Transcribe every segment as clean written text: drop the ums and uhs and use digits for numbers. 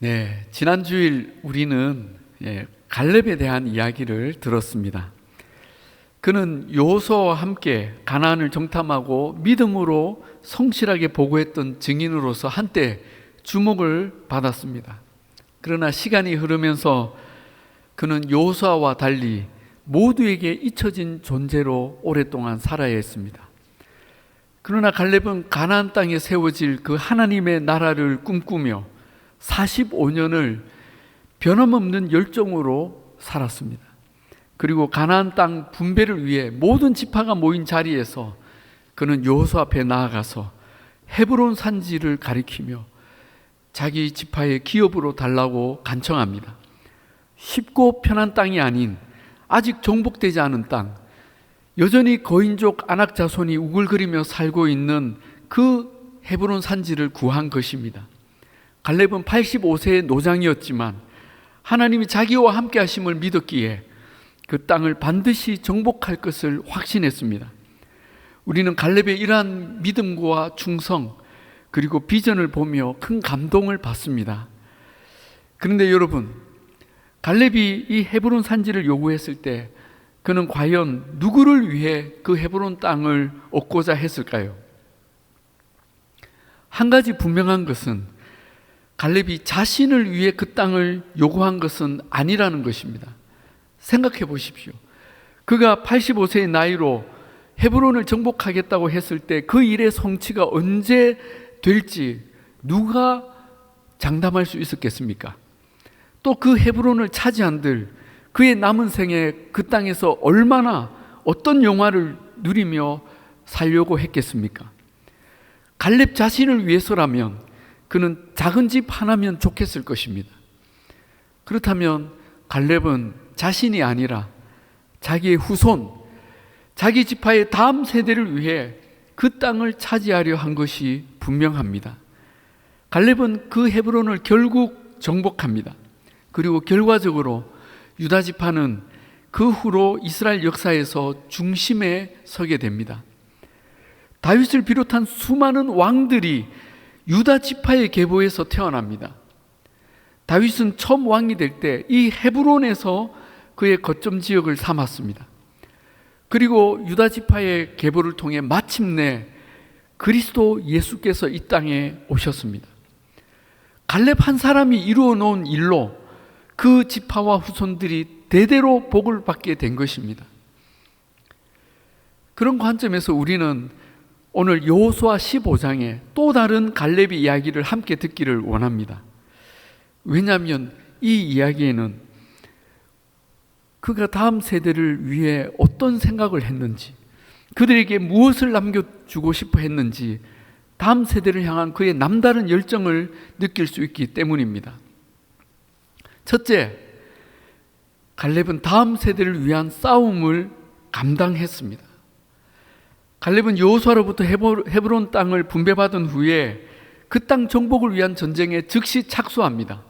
네, 지난 주일 우리는 갈렙에 대한 이야기를 들었습니다. 그는 여호수아와 함께 가나안을 정탐하고 믿음으로 성실하게 보고했던 증인으로서 한때 주목을 받았습니다. 그러나 시간이 흐르면서 그는 여호수아와 달리 모두에게 잊혀진 존재로 오랫동안 살아야 했습니다. 그러나 갈렙은 가나안 땅에 세워질 그 하나님의 나라를 꿈꾸며 45년을 변함없는 열정으로 살았습니다. 그리고 가나안 땅 분배를 위해 모든 지파가 모인 자리에서 그는 여호수아 앞에 나아가서 헤브론 산지를 가리키며 자기 지파의 기업으로 달라고 간청합니다. 쉽고 편한 땅이 아닌 아직 정복되지 않은 땅, 여전히 거인족 아낙 자손이 우글거리며 살고 있는 그 헤브론 산지를 구한 것입니다. 갈렙은 85세의 노장이었지만 하나님이 자기와 함께 하심을 믿었기에 그 땅을 반드시 정복할 것을 확신했습니다. 우리는 갈렙의 이러한 믿음과 충성 그리고 비전을 보며 큰 감동을 받습니다. 그런데 여러분, 갈렙이 이 헤브론 산지를 요구했을 때 그는 과연 누구를 위해 그 헤브론 땅을 얻고자 했을까요? 한 가지 분명한 것은 갈렙이 자신을 위해 그 땅을 요구한 것은 아니라는 것입니다. 생각해 보십시오. 그가 85세의 나이로 헤브론을 정복하겠다고 했을 때 그 일의 성취가 언제 될지 누가 장담할 수 있었겠습니까? 또 그 헤브론을 차지한들 그의 남은 생에 그 땅에서 얼마나 어떤 영화를 누리며 살려고 했겠습니까? 갈렙 자신을 위해서라면 그는 작은 집 하나면 좋겠을 것입니다. 그렇다면 갈렙은 자신이 아니라 자기의 후손, 자기 지파의 다음 세대를 위해 그 땅을 차지하려 한 것이 분명합니다. 갈렙은 그 헤브론을 결국 정복합니다. 그리고 결과적으로 유다 지파는 그 후로 이스라엘 역사에서 중심에 서게 됩니다. 다윗을 비롯한 수많은 왕들이 유다 지파의 계보에서 태어납니다. 다윗은 처음 왕이 될 때 이 헤브론에서 그의 거점 지역을 삼았습니다. 그리고 유다 지파의 계보를 통해 마침내 그리스도 예수께서 이 땅에 오셨습니다. 갈렙 한 사람이 이루어 놓은 일로 그 지파와 후손들이 대대로 복을 받게 된 것입니다. 그런 관점에서 우리는 오늘 여호수아 15장에 또 다른 갈렙의 이야기를 함께 듣기를 원합니다. 왜냐하면 이 이야기에는 그가 다음 세대를 위해 어떤 생각을 했는지, 그들에게 무엇을 남겨주고 싶어 했는지, 다음 세대를 향한 그의 남다른 열정을 느낄 수 있기 때문입니다. 첫째, 갈렙은 다음 세대를 위한 싸움을 감당했습니다. 갈렙은 여호수아로부터 헤브론 땅을 분배받은 후에 그 땅 정복을 위한 전쟁에 즉시 착수합니다.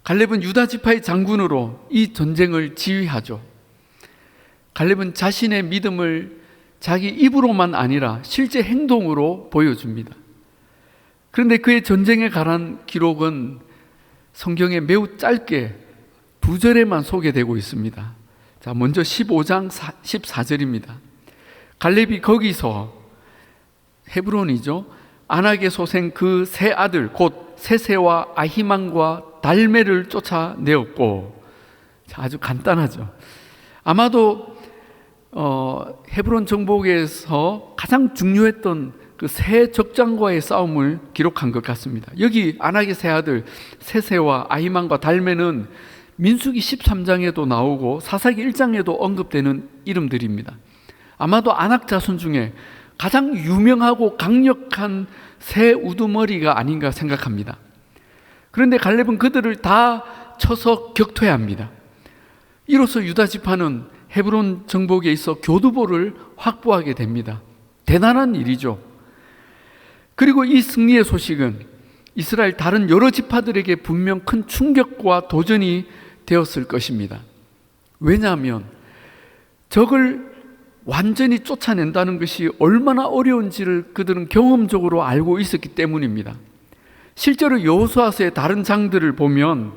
갈렙은 유다 지파의 장군으로 이 전쟁을 지휘하죠. 갈렙은 자신의 믿음을 자기 입으로만 아니라 실제 행동으로 보여줍니다. 그런데 그의 전쟁에 관한 기록은 성경에 매우 짧게 2절에만 소개되고 있습니다. 자, 먼저 15장 14절입니다. 갈렙이 거기서, 헤브론이죠, 아낙의 소생 그 세 아들 곧 세세와 아히만과 달메를 쫓아내었고, 아주 간단하죠. 아마도 헤브론 정복에서 가장 중요했던 그 세 적장과의 싸움을 기록한 것 같습니다. 여기 아낙의 세 아들 세세와 아히만과 달메는 민수기 13장에도 나오고 사사기 1장에도 언급되는 이름들입니다. 아마도 아낙 자손 중에 가장 유명하고 강력한 새 우두머리가 아닌가 생각합니다. 그런데 갈렙은 그들을 다 쳐서 격퇴합니다. 이로써 유다 지파는 헤브론 정복에 있어 교두보를 확보하게 됩니다. 대단한 일이죠. 그리고 이 승리의 소식은 이스라엘 다른 여러 지파들에게 분명 큰 충격과 도전이 되었을 것입니다. 왜냐하면 적을 완전히 쫓아낸다는 것이 얼마나 어려운지를 그들은 경험적으로 알고 있었기 때문입니다. 실제로 여호수아서의 다른 장들을 보면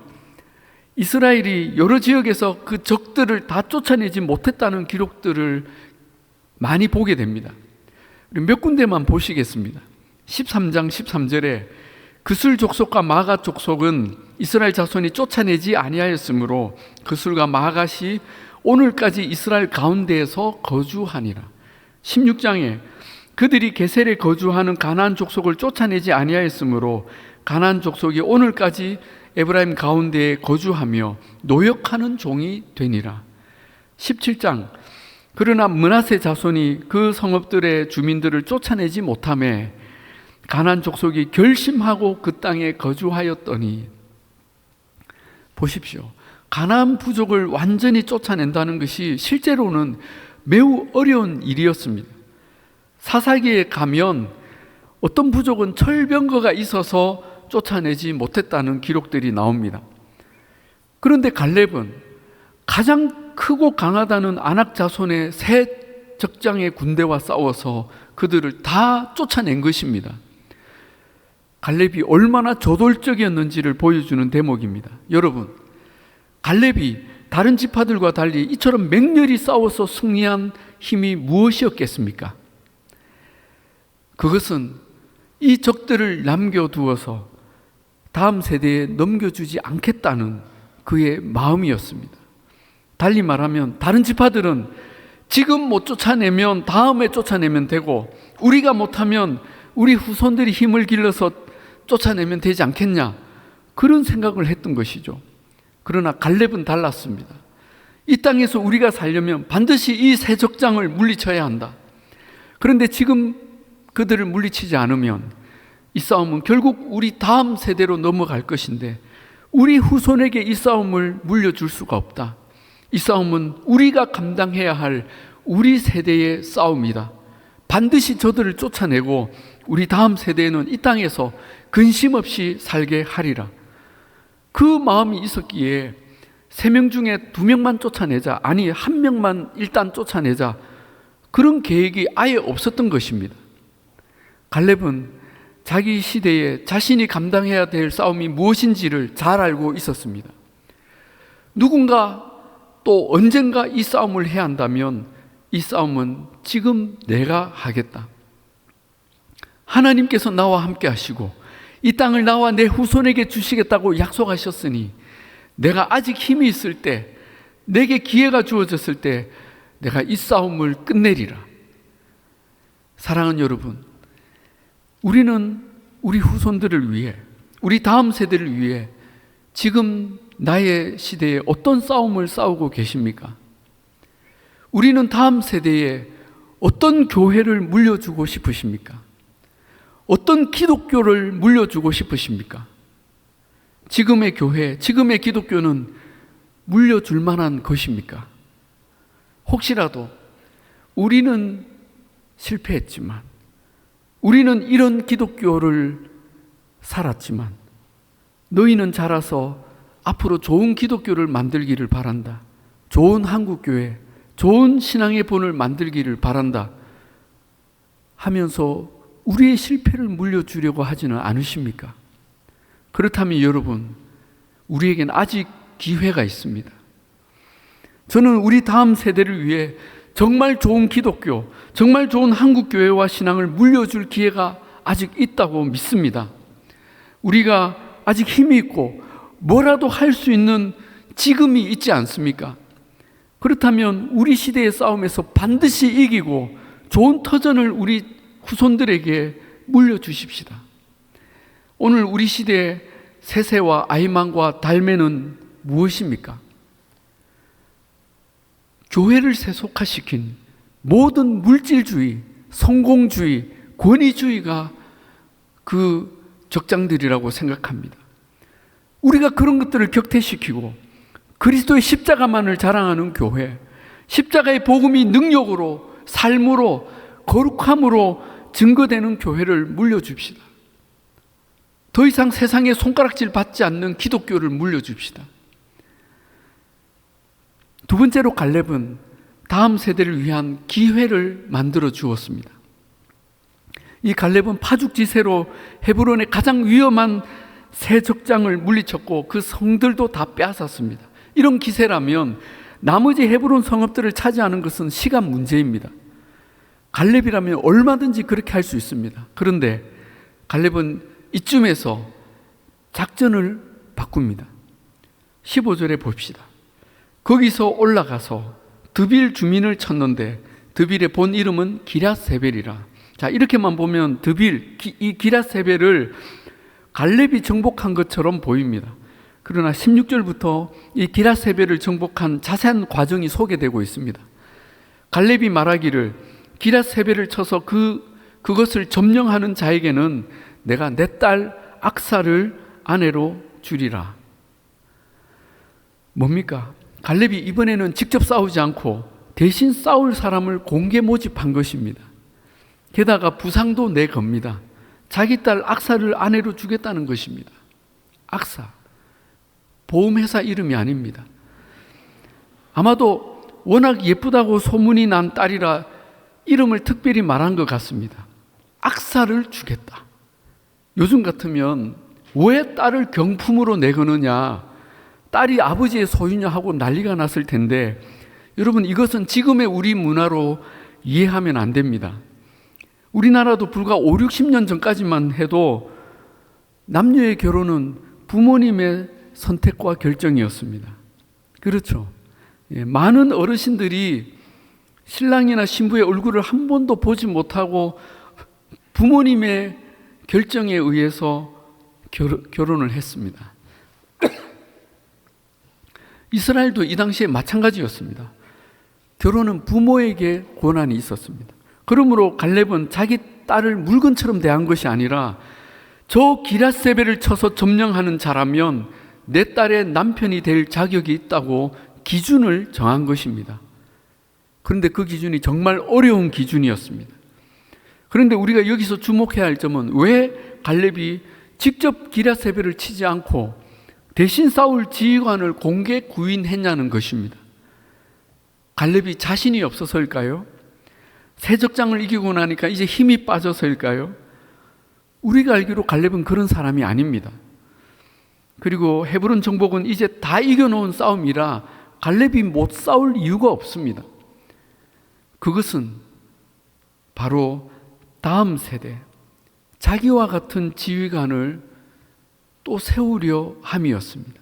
이스라엘이 여러 지역에서 그 적들을 다 쫓아내지 못했다는 기록들을 많이 보게 됩니다. 몇 군데만 보시겠습니다. 13장 13절에 그술 족속과 마가 족속은 이스라엘 자손이 쫓아내지 아니하였으므로 그술과 마갓이 오늘까지 이스라엘 가운데에서 거주하니라. 16장에 그들이 게셀에 거주하는 가나안 족속을 쫓아내지 아니하였으므로 가나안 족속이 오늘까지 에브라임 가운데에 거주하며 노역하는 종이 되니라. 17장 그러나 므낫세 자손이 그 성읍들의 주민들을 쫓아내지 못하매 가나안 족속이 결심하고 그 땅에 거주하였더니, 보십시오. 가나안 부족을 완전히 쫓아낸다는 것이 실제로는 매우 어려운 일이었습니다. 사사기에 가면 어떤 부족은 철병거가 있어서 쫓아내지 못했다는 기록들이 나옵니다. 그런데 갈렙은 가장 크고 강하다는 아낙 자손의 세 적장의 군대와 싸워서 그들을 다 쫓아낸 것입니다. 갈렙이 얼마나 저돌적이었는지를 보여주는 대목입니다. 여러분, 갈렙이 다른 지파들과 달리 이처럼 맹렬히 싸워서 승리한 힘이 무엇이었겠습니까? 그것은 이 적들을 남겨두어서 다음 세대에 넘겨주지 않겠다는 그의 마음이었습니다. 달리 말하면 다른 지파들은 지금 못 쫓아내면 다음에 쫓아내면 되고, 우리가 못하면 우리 후손들이 힘을 길러서 쫓아내면 되지 않겠냐, 그런 생각을 했던 것이죠. 그러나 갈렙은 달랐습니다. 이 땅에서 우리가 살려면 반드시 이 세 적장을 물리쳐야 한다. 그런데 지금 그들을 물리치지 않으면 이 싸움은 결국 우리 다음 세대로 넘어갈 것인데 우리 후손에게 이 싸움을 물려줄 수가 없다. 이 싸움은 우리가 감당해야 할 우리 세대의 싸움이다. 반드시 저들을 쫓아내고 우리 다음 세대에는 이 땅에서 근심 없이 살게 하리라. 그 마음이 있었기에 3명 중에 2명만 쫓아내자, 아니 1명만 일단 쫓아내자, 그런 계획이 아예 없었던 것입니다. 갈렙은 자기 시대에 자신이 감당해야 될 싸움이 무엇인지를 잘 알고 있었습니다. 누군가 또 언젠가 이 싸움을 해야 한다면 이 싸움은 지금 내가 하겠다. 하나님께서 나와 함께 하시고 이 땅을 나와 내 후손에게 주시겠다고 약속하셨으니 내가 아직 힘이 있을 때, 내게 기회가 주어졌을 때 내가 이 싸움을 끝내리라. 사랑하는 여러분, 우리는 우리 후손들을 위해, 우리 다음 세대를 위해 지금 나의 시대에 어떤 싸움을 싸우고 계십니까? 우리는 다음 세대에 어떤 교회를 물려주고 싶으십니까? 어떤 기독교를 물려주고 싶으십니까? 지금의 교회, 지금의 기독교는 물려줄 만한 것입니까? 혹시라도 우리는 실패했지만, 우리는 이런 기독교를 살았지만 너희는 자라서 앞으로 좋은 기독교를 만들기를 바란다. 좋은 한국교회, 좋은 신앙의 본을 만들기를 바란다 하면서 우리의 실패를 물려주려고 하지는 않으십니까? 그렇다면 여러분, 우리에겐 아직 기회가 있습니다. 저는 우리 다음 세대를 위해 정말 좋은 기독교, 정말 좋은 한국교회와 신앙을 물려줄 기회가 아직 있다고 믿습니다. 우리가 아직 힘이 있고 뭐라도 할 수 있는 지금이 있지 않습니까? 그렇다면 우리 시대의 싸움에서 반드시 이기고 좋은 터전을 우리 후손들에게 물려주십시다. 오늘 우리 시대의 세세와 아이만과 달매는 무엇입니까? 교회를 세속화시킨 모든 물질주의, 성공주의, 권위주의가 그 적장들이라고 생각합니다. 우리가 그런 것들을 격퇴시키고 그리스도의 십자가만을 자랑하는 교회, 십자가의 복음이 능력으로, 삶으로, 거룩함으로 증거되는 교회를 물려줍시다. 더 이상 세상에 손가락질 받지 않는 기독교를 물려줍시다. 두 번째로 갈렙은 다음 세대를 위한 기회를 만들어 주었습니다. 이 갈렙은 파죽지세로 헤브론의 가장 위험한 새 적장을 물리쳤고 그 성들도 다 빼앗았습니다. 이런 기세라면 나머지 헤브론 성읍들을 차지하는 것은 시간 문제입니다. 갈렙이라면 얼마든지 그렇게 할 수 있습니다. 그런데 갈렙은 이쯤에서 작전을 바꿉니다. 15절에 봅시다. 거기서 올라가서 드빌 주민을 쳤는데 드빌의 본 이름은 기랴세벨이라. 자, 이렇게만 보면 드빌, 이 기랴세벨을 갈렙이 정복한 것처럼 보입니다. 그러나 16절부터 이 기랴세벨을 정복한 자세한 과정이 소개되고 있습니다. 갈렙이 말하기를 기랴세벨을 쳐서 그것을 점령하는 자에게는 내가 내 딸 악사를 아내로 주리라. 뭡니까? 갈렙이 이번에는 직접 싸우지 않고 대신 싸울 사람을 공개 모집한 것입니다. 게다가 부상도 내 겁니다. 자기 딸 악사를 아내로 주겠다는 것입니다. 악사, 보험회사 이름이 아닙니다. 아마도 워낙 예쁘다고 소문이 난 딸이라 이름을 특별히 말한 것 같습니다. 악사를 주겠다. 요즘 같으면 왜 딸을 경품으로 내거느냐, 딸이 아버지의 소유냐 하고 난리가 났을 텐데, 여러분, 이것은 지금의 우리 문화로 이해하면 안 됩니다. 우리나라도 불과 5, 60년 전까지만 해도 남녀의 결혼은 부모님의 선택과 결정이었습니다. 그렇죠. 많은 어르신들이 신랑이나 신부의 얼굴을 한 번도 보지 못하고 부모님의 결정에 의해서 결혼을 했습니다. 이스라엘도 이 당시에 마찬가지였습니다. 결혼은 부모에게 권한이 있었습니다. 그러므로 갈렙은 자기 딸을 물건처럼 대한 것이 아니라 저 기랴세벨을 쳐서 점령하는 자라면 내 딸의 남편이 될 자격이 있다고 기준을 정한 것입니다. 그런데 그 기준이 정말 어려운 기준이었습니다. 그런데 우리가 여기서 주목해야 할 점은 왜 갈렙이 직접 기랴세벨을 치지 않고 대신 싸울 지휘관을 공개 구인했냐는 것입니다. 갈렙이 자신이 없어서일까요? 세적장을 이기고 나니까 이제 힘이 빠져서일까요? 우리가 알기로 갈렙은 그런 사람이 아닙니다. 그리고 헤브론 정복은 이제 다 이겨놓은 싸움이라 갈렙이 못 싸울 이유가 없습니다. 그것은 바로 다음 세대, 자기와 같은 지휘관을 또 세우려 함이었습니다.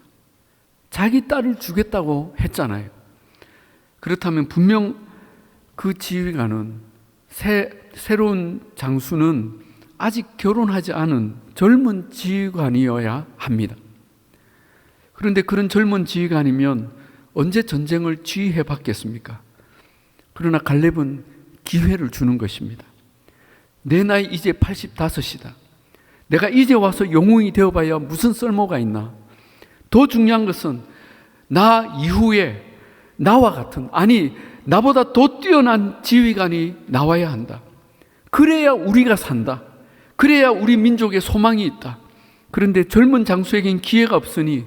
자기 딸을 주겠다고 했잖아요. 그렇다면 분명 그 지휘관은 새로운 장수는 아직 결혼하지 않은 젊은 지휘관이어야 합니다. 그런데 그런 젊은 지휘관이면 언제 전쟁을 지휘해 봤겠습니까? 그러나 갈렙은 기회를 주는 것입니다. 내 나이 이제 85이다. 내가 이제 와서 영웅이 되어봐야 무슨 쓸모가 있나? 더 중요한 것은 나 이후에 나와 같은, 아니 나보다 더 뛰어난 지휘관이 나와야 한다. 그래야 우리가 산다. 그래야 우리 민족에 소망이 있다. 그런데 젊은 장수에겐 기회가 없으니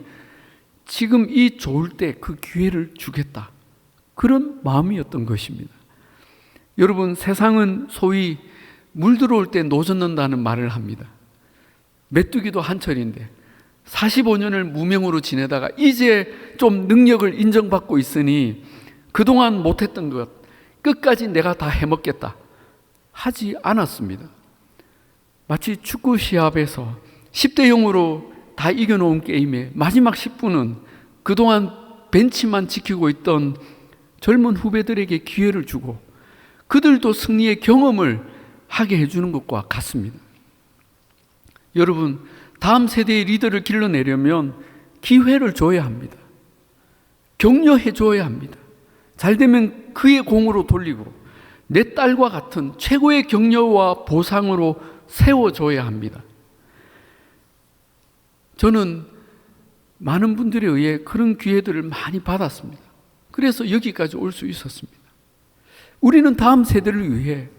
지금 이 좋을 때 그 기회를 주겠다. 그런 마음이었던 것입니다. 여러분, 세상은 소위 물 들어올 때 노젓 는다는 말을 합니다. 메뚜기도 한철인데 45년을 무명으로 지내다가 이제 좀 능력을 인정받고 있으니 그동안 못했던 것 끝까지 내가 다 해먹겠다 하지 않았습니다. 마치 축구 시합에서 10대 0으로 다 이겨놓은 게임의 마지막 10분은 그동안 벤치만 지키고 있던 젊은 후배들에게 기회를 주고 그들도 승리의 경험을 하게 해주는 것과 같습니다. 여러분, 다음 세대의 리더를 길러내려면 기회를 줘야 합니다. 격려해 줘야 합니다. 잘 되면 그의 공으로 돌리고 내 딸과 같은 최고의 격려와 보상으로 세워줘야 합니다. 저는 많은 분들에 의해 그런 기회들을 많이 받았습니다. 그래서 여기까지 올 수 있었습니다. 우리는 다음 세대를 위해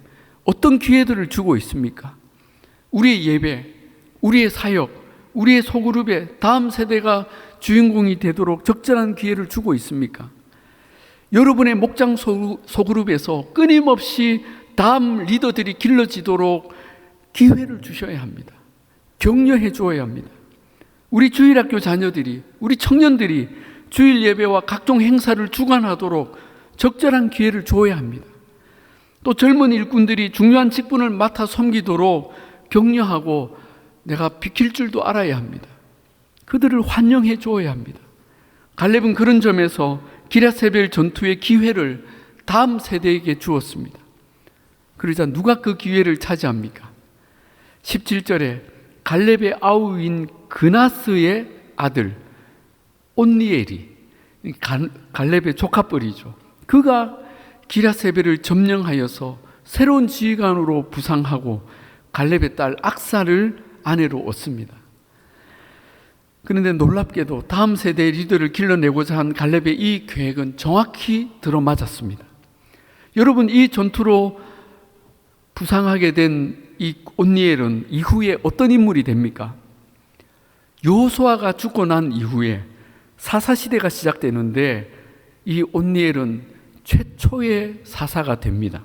어떤 기회들을 주고 있습니까? 우리의 예배, 우리의 사역, 우리의 소그룹에 다음 세대가 주인공이 되도록 적절한 기회를 주고 있습니까? 여러분의 목장 소그룹에서 끊임없이 다음 리더들이 길러지도록 기회를 주셔야 합니다. 격려해 주어야 합니다. 우리 주일학교 자녀들이, 우리 청년들이 주일 예배와 각종 행사를 주관하도록 적절한 기회를 줘야 합니다. 또 젊은 일꾼들이 중요한 직분을 맡아 섬기도록 격려하고 내가 비킬 줄도 알아야 합니다. 그들을 환영해 주어야 합니다. 갈렙은 그런 점에서 기럇세벨 전투의 기회를 다음 세대에게 주었습니다. 그러자 누가 그 기회를 차지합니까? 17절에 갈렙의 아우인 그나스의 아들 온니엘이, 갈렙의 조카뻘이죠. 그가 기럇세벨을 점령하여서 새로운 지휘관으로 부상하고 갈렙의 딸 악사를 아내로 얻습니다. 그런데 놀랍게도 다음 세대의 리더를 길러내고자 한 갈렙의 이 계획은 정확히 들어맞았습니다. 여러분, 이 전투로 부상하게 된 이 온니엘은 이후에 어떤 인물이 됩니까? 여호수아가 죽고 난 이후에 사사시대가 시작되는데 이 온니엘은 최초의 사사가 됩니다.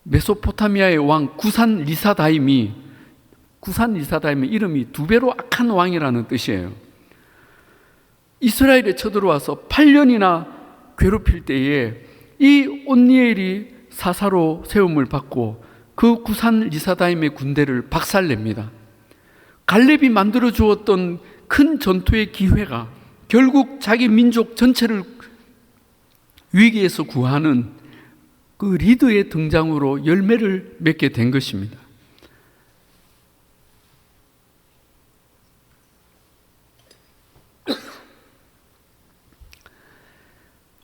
메소포타미아의 왕 구산 리사다임이 이름이 두 배로 악한 왕이라는 뜻이에요. 이스라엘에 쳐들어와서 8년이나 괴롭힐 때에 이 온니엘이 사사로 세움을 받고 그 구산 리사다임의 군대를 박살냅니다. 갈렙이 만들어 주었던 큰 전투의 기회가 결국 자기 민족 전체를 위기에서 구하는 그 리더의 등장으로 열매를 맺게 된 것입니다.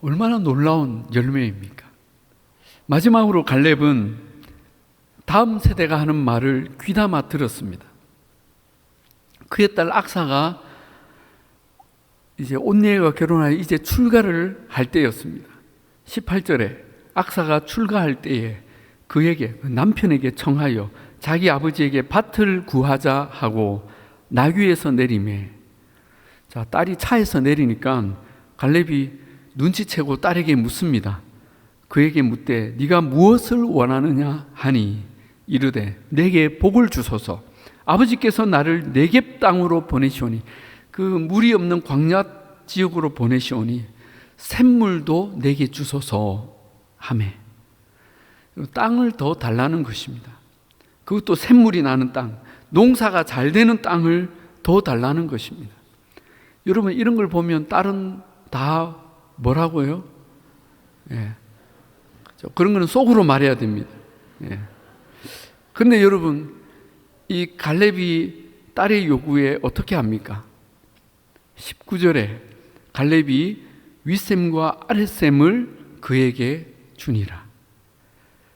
얼마나 놀라운 열매입니까? 마지막으로 갈렙은 다음 세대가 하는 말을 귀담아 들었습니다. 그의 딸 악사가 이제 온니엘과 결혼하여 이제 출가를 할 때였습니다. 18절에 악사가 출가할 때에 그에게, 남편에게 청하여 자기 아버지에게 밭을 구하자 하고 나귀에서 내리매. 자, 딸이 차에서 내리니까 갈렙이 눈치채고 딸에게 묻습니다. 그에게 묻되 네가 무엇을 원하느냐 하니 이르되 내게 복을 주소서. 아버지께서 나를 네겝 땅으로 보내시오니, 그 물이 없는 광야 지역으로 보내시오니 샘물도 내게 주소서 하매. 땅을 더 달라는 것입니다. 그것도 샘물이 나는 땅, 농사가 잘 되는 땅을 더 달라는 것입니다. 여러분, 이런 걸 보면 딸은 다 뭐라고요? 예. 그런 거는 속으로 말해야 됩니다. 예. 그런데 여러분, 이 갈렙이 딸의 요구에 어떻게 합니까? 19절에 갈렙이 윗샘과 아랫샘을 그에게 주니라.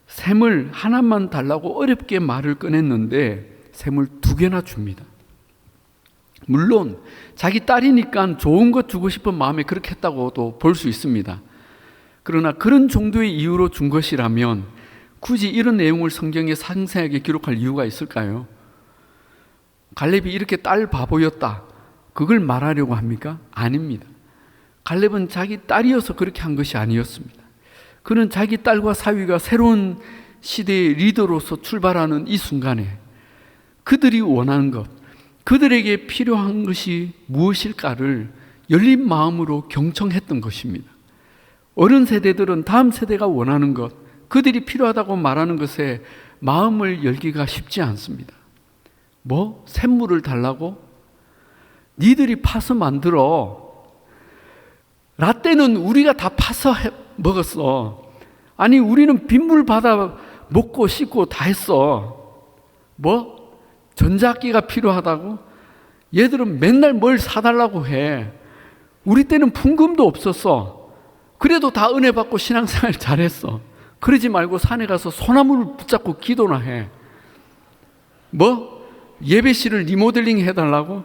샘을 하나만 달라고 어렵게 말을 꺼냈는데 샘을 2개나 줍니다. 물론 자기 딸이니까 좋은 것 주고 싶은 마음에 그렇게 했다고도 볼 수 있습니다. 그러나 그런 정도의 이유로 준 것이라면 굳이 이런 내용을 성경에 상세하게 기록할 이유가 있을까요? 갈렙이 이렇게 딸 바보였다, 그걸 말하려고 합니까? 아닙니다. 갈렙은 자기 딸이어서 그렇게 한 것이 아니었습니다. 그는 자기 딸과 사위가 새로운 시대의 리더로서 출발하는 이 순간에 그들이 원하는 것, 그들에게 필요한 것이 무엇일까를 열린 마음으로 경청했던 것입니다. 어른 세대들은 다음 세대가 원하는 것, 그들이 필요하다고 말하는 것에 마음을 열기가 쉽지 않습니다. 뭐? 샘물을 달라고? 니들이 파서 만들어. 라떼는 우리가 다 파서 먹었어. 아니, 우리는 빗물 받아 먹고 씻고 다 했어. 뭐? 전자기가 필요하다고? 얘들은 맨날 뭘 사달라고 해. 우리 때는 풍금도 없었어. 그래도 다 은혜 받고 신앙생활 잘했어. 그러지 말고 산에 가서 소나무를 붙잡고 기도나 해. 뭐? 예배실을 리모델링 해달라고?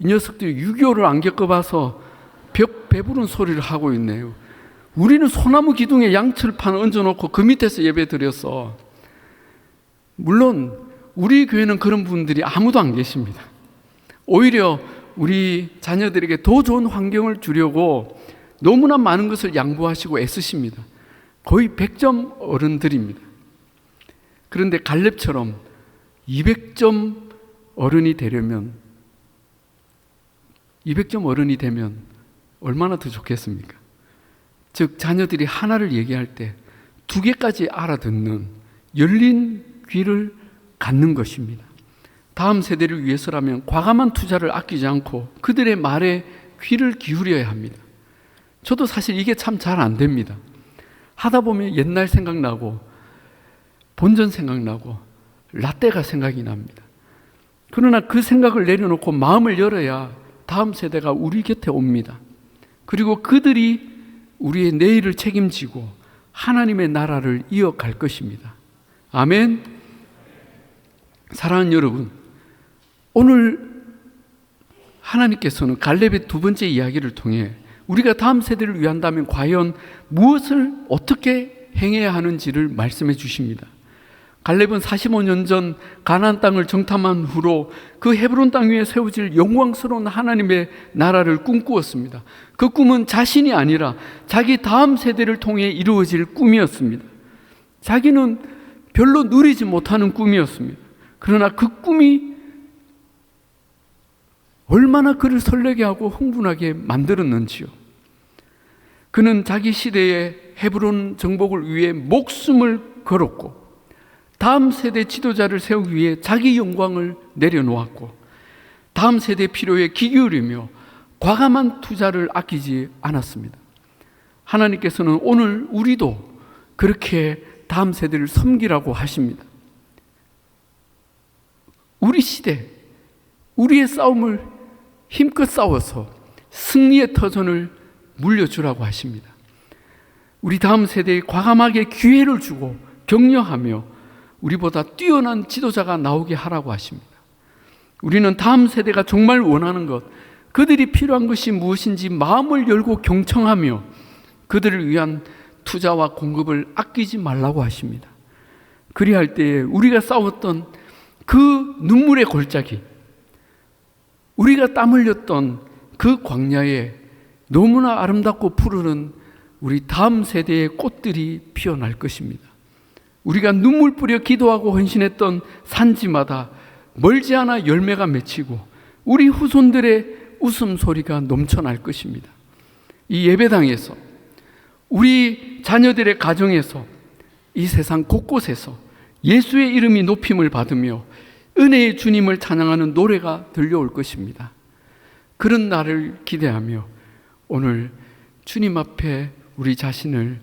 이 녀석들이 6.25를 안 겪어봐서 벽 배부른 소리를 하고 있네요. 우리는 소나무 기둥에 양철판 얹어놓고 그 밑에서 예배 드렸어. 물론 우리 교회는 그런 분들이 아무도 안 계십니다. 오히려 우리 자녀들에게 더 좋은 환경을 주려고 너무나 많은 것을 양보하시고 애쓰십니다. 거의 100점 어른들입니다. 그런데 갈렙처럼 200점 어른이 되면 얼마나 더 좋겠습니까? 즉 자녀들이 하나를 얘기할 때 2개까지 알아듣는 열린 귀를 갖는 것입니다. 다음 세대를 위해서라면 과감한 투자를 아끼지 않고 그들의 말에 귀를 기울여야 합니다. 저도 사실 이게 참 잘 안 됩니다. 하다 보면 옛날 생각나고 본전 생각나고 라떼가 생각이 납니다. 그러나 그 생각을 내려놓고 마음을 열어야 다음 세대가 우리 곁에 옵니다. 그리고 그들이 우리의 내일을 책임지고 하나님의 나라를 이어갈 것입니다. 아멘. 사랑하는 여러분, 오늘 하나님께서는 갈렙의 2번째 이야기를 통해 우리가 다음 세대를 위한다면 과연 무엇을 어떻게 행해야 하는지를 말씀해 주십니다. 갈렙은 45년 전 가나안 땅을 정탐한 후로 그 헤브론 땅 위에 세워질 영광스러운 하나님의 나라를 꿈꾸었습니다. 그 꿈은 자신이 아니라 자기 다음 세대를 통해 이루어질 꿈이었습니다. 자기는 별로 누리지 못하는 꿈이었습니다. 그러나 그 꿈이 얼마나 그를 설레게 하고 흥분하게 만들었는지요. 그는 자기 시대의 헤브론 정복을 위해 목숨을 걸었고 다음 세대 지도자를 세우기 위해 자기 영광을 내려놓았고 다음 세대의 필요에 귀 기울이며 과감한 투자를 아끼지 않았습니다. 하나님께서는 오늘 우리도 그렇게 다음 세대를 섬기라고 하십니다. 우리 시대, 우리의 싸움을 힘껏 싸워서 승리의 터전을 물려주라고 하십니다. 우리 다음 세대에 과감하게 기회를 주고 격려하며 우리보다 뛰어난 지도자가 나오게 하라고 하십니다. 우리는 다음 세대가 정말 원하는 것, 그들이 필요한 것이 무엇인지 마음을 열고 경청하며 그들을 위한 투자와 공급을 아끼지 말라고 하십니다. 그리할 때에 우리가 싸웠던 그 눈물의 골짜기, 우리가 땀 흘렸던 그 광야에 너무나 아름답고 푸르른 우리 다음 세대의 꽃들이 피어날 것입니다. 우리가 눈물 뿌려 기도하고 헌신했던 산지마다 멀지 않아 열매가 맺히고 우리 후손들의 웃음소리가 넘쳐날 것입니다. 이 예배당에서, 우리 자녀들의 가정에서, 이 세상 곳곳에서 예수의 이름이 높임을 받으며 은혜의 주님을 찬양하는 노래가 들려올 것입니다. 그런 날을 기대하며 오늘 주님 앞에 우리 자신을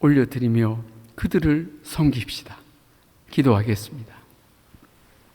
올려드리며 그들을 섬깁시다. 기도하겠습니다.